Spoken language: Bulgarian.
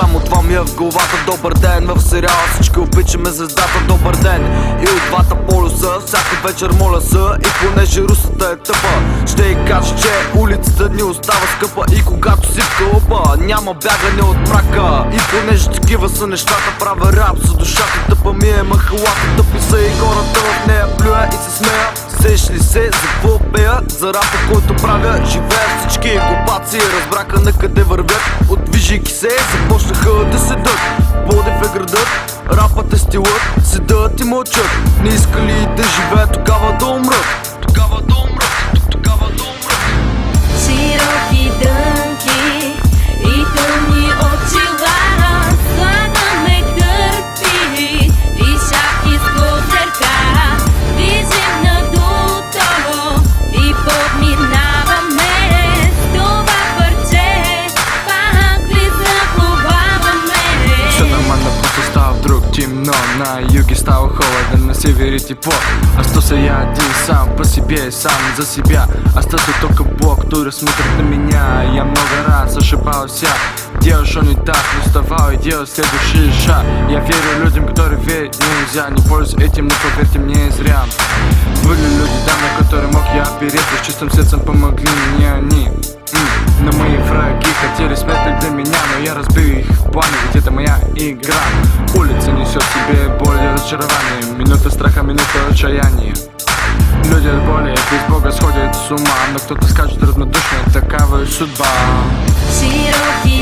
Само това ми е в главата. Добър ден в сериала, всички обичаме звездата. Добър ден и от двата полюса. Всяка вечер моля са и понеже русата е тъпа, ще й кажа, че улицата ни остава скъпа. И когато си в кълъпа, няма бягане от мрака. И понеже такива са нещата, правя рап за душата. Тъпа ми е махалата, тъпи са и хората в нея. Плюя и се смея. Сеш ли се за какво пея? За рапа, който правя, живеят всички глупаци. Разбраха на къде вървят, отвижайки се, започнаха да седат. Пловдив е градът, рапът е стилът, седат и мълчат. Не искали да живеят, тогава да умрат. Тогава да умрат, тогава да умрат. Широки дънки и тъмни очила, слагаме кърпи и шапки с козерка. Движим надуто и подминаваме това парче, пак влиза плуваваме. Все нормально, просто става в друг тим, но на юге става холоден, на север тепло. Аз то се я один сам по себе, сам за себя. Остался только Бог, который смотрит на меня. Я много раз ошибался, делал что не так, но вставал и делал следующий шаг. Я верю людям, которые верить нельзя. Не пользуюсь этим, но поверьте мне, зря. Были люди давно, которые мог я опереться, с чистым сердцем помогли мне они. Но мои враги хотели спрятать для меня, но я разбил их в плане, ведь это моя игра. Улица несет в себе боль и разочарование, минута страха, минута отчаяния. Люди от боли без Бога сходят с ума, но кто-то скажет равнодушно, такава судьба. Широки